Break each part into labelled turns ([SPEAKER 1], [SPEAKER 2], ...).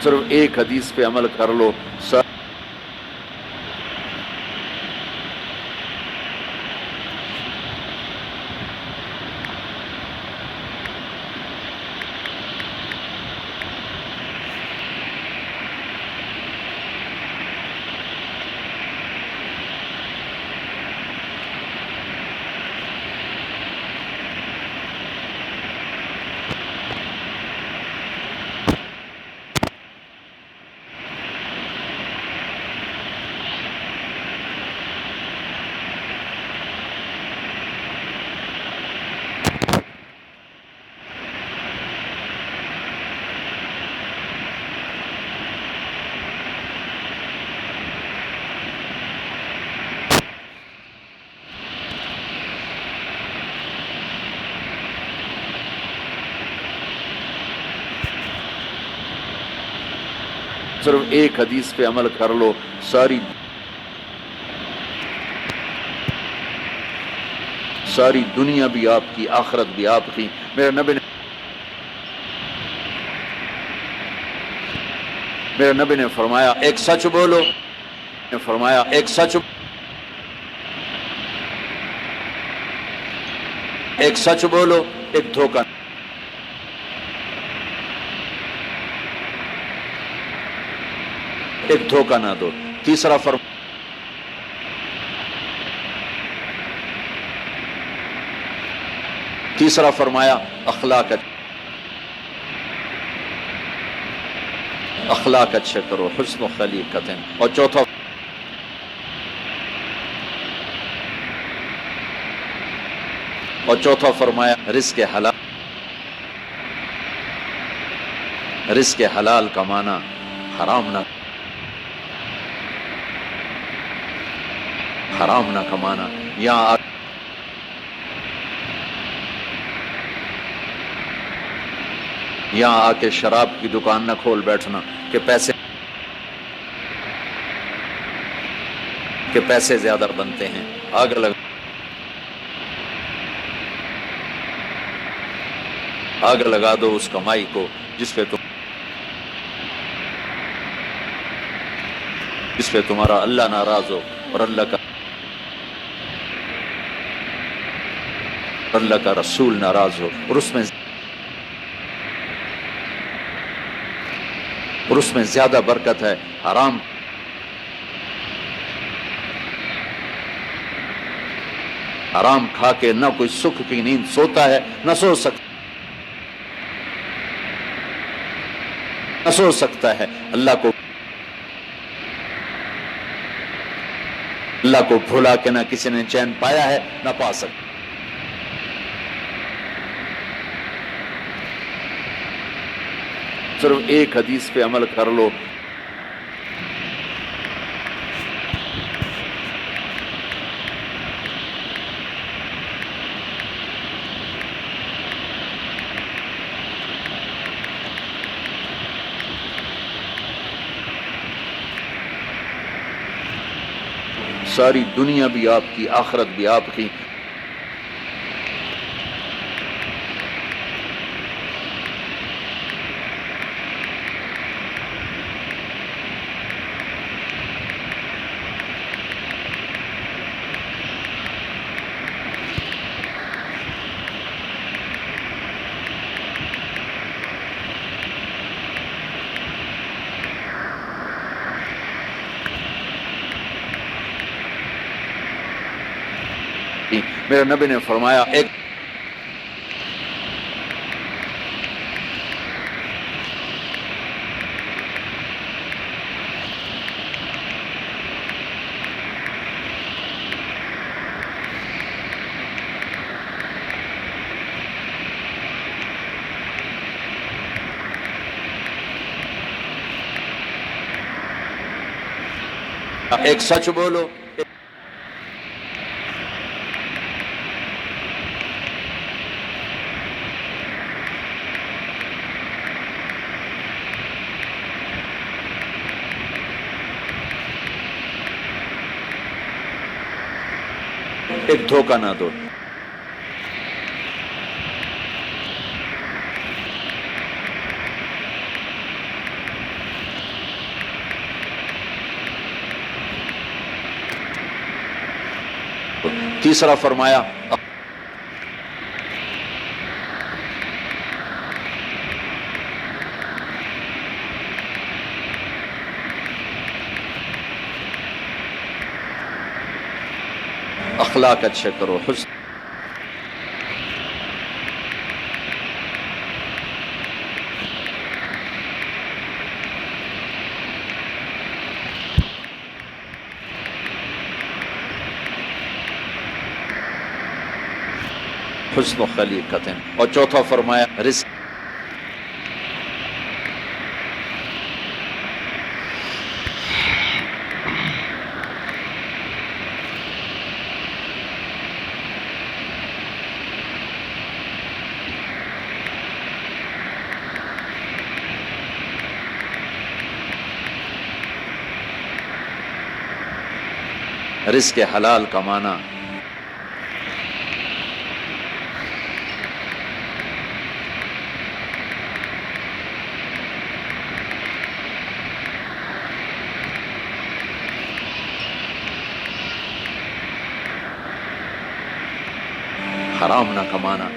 [SPEAKER 1] صرف ایک حدیث پہ عمل کر لو، صرف ایک حدیث پہ عمل کر لو، ساری دنیا بھی آپ کی، آخرت بھی آپ کی۔ میرے نبی نے فرمایا ایک سچ بولو، ایک سچ بولو، ایک دھوکہ نہ دو۔ تیسرا فرمایا اخلاق اچھے کرو، حسن و خلیقت۔ اور چوتھا فرمایا رزق حلال کمانا، حرام نہ کمانا۔ یہاں آ کے شراب کی دکان نہ کھول بیٹھنا کہ پیسے زیادہ بنتے ہیں۔ آگ لگا دو اس کمائی کو جس پہ تمہارا اللہ ناراض ہو اور اللہ کا رسول ناراض ہو، اور اس میں زیادہ برکت ہے۔ حرام کھا کے نہ کوئی سکھ کی نیند سوتا ہے، نہ سو سکتا ہے۔ اللہ کو بھولا کے نہ کسی نے چین پایا ہے، نہ پا سکتا۔ صرف ایک حدیث پہ عمل کر لو، ساری دنیا بھی آپ کی، آخرت بھی آپ کی۔ میرے نبی نے فرمایا ایک سچ بولو، ایک دھوکہ نہ دو۔ تیسرا فرمایا اخلاق اچھے کرو، حسن حسن و خلیقت، اور چوتھا فرمایا رزق رزق حلال کمانا، حرام نہ کمانا،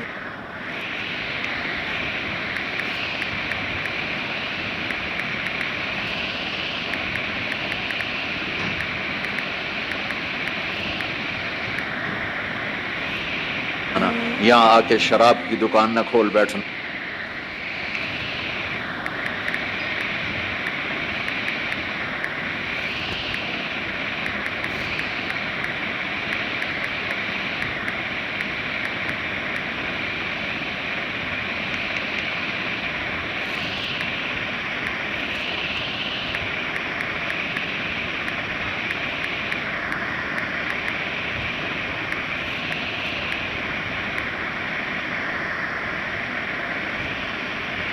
[SPEAKER 1] یہاں آ کے شراب کی دکان نہ کھول بیٹھنا،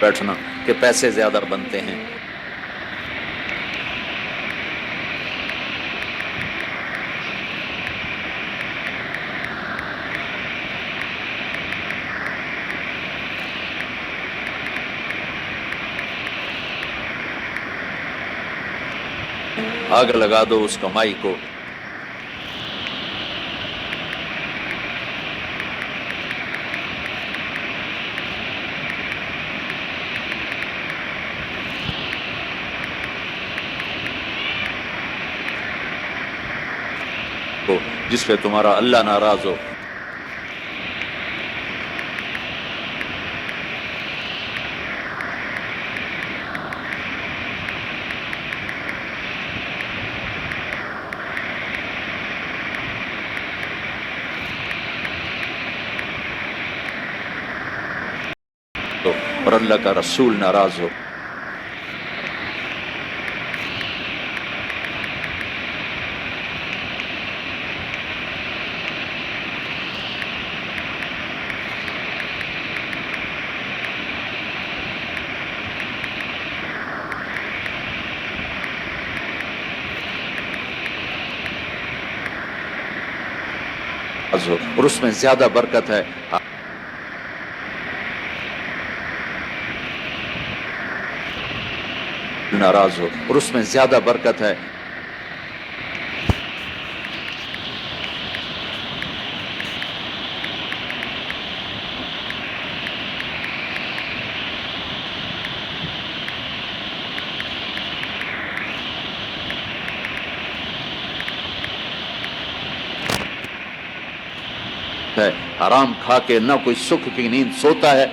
[SPEAKER 1] بیٹھنا کہ پیسے زیادہ بنتے ہیں، آگ لگا دو اس کمائی کو، جس پہ تمہارا اللہ ناراض ہو، اور اللہ کا رسول ناراض ہو، اور اس میں زیادہ برکت ہے، ناراض ہو اور اس میں زیادہ برکت ہے، حرام کھا کے نہ کوئی سکھ کی نیند سوتا ہے،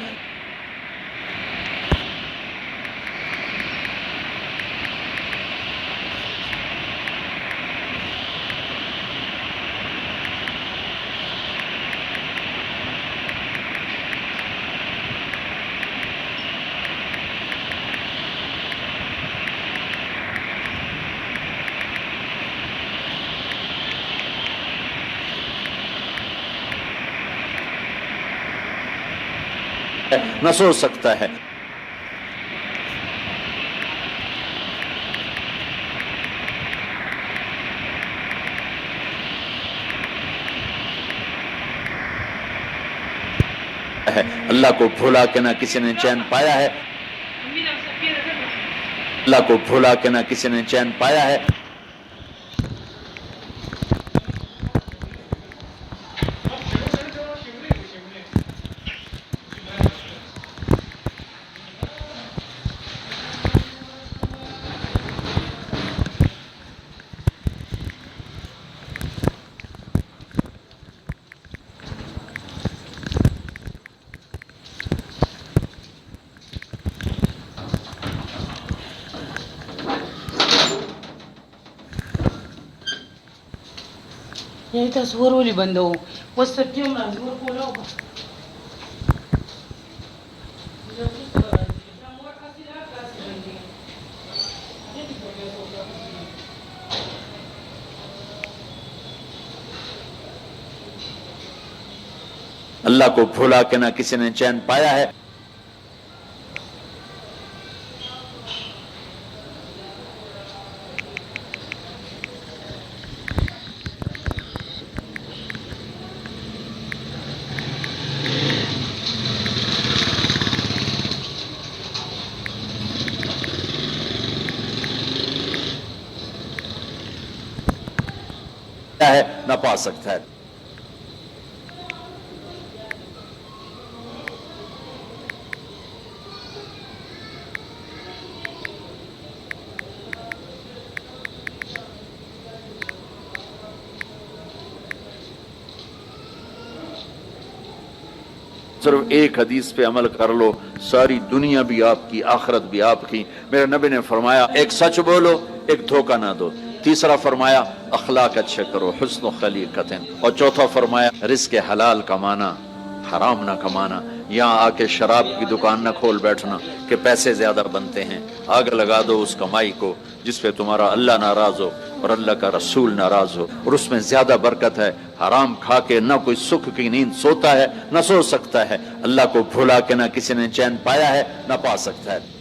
[SPEAKER 1] نہ سو سکتا ہے، اللہ کو بھولا کے نہ کسی نے چین پایا ہے، اللہ کو بھولا کے نہ کسی نے چین پایا ہے،
[SPEAKER 2] یہی تصور ولې بندو وستیم راځور کولاو
[SPEAKER 1] اللہ کو بھولا کہ نہ کسی نے چین پایا ہے۔ نہ پا سکتا ہے۔ صرف ایک حدیث پہ عمل کر لو، ساری دنیا بھی آپ کی، آخرت بھی آپ کی۔ میرے نبی نے فرمایا ایک سچ بولو، ایک دھوکہ نہ دو۔ تیسرا فرمایا اخلاق اچھے کرو، حسن و خلیقت۔ اور چوتھا فرمایا رزق حلال کمانا، حرام نہ کمانا۔ یہاں آ کے شراب کی دکان نہ کھول بیٹھنا کہ پیسے زیادہ بنتے ہیں۔ آگ لگا دو اس کمائی کو جس پہ تمہارا اللہ ناراض ہو اور اللہ کا رسول ناراض ہو، اور اس میں زیادہ برکت ہے۔ حرام کھا کے نہ کوئی سکھ کی نیند سوتا ہے، نہ سو سکتا ہے۔ اللہ کو بھولا کہ نہ کسی نے چین پایا ہے، نہ پا سکتا ہے۔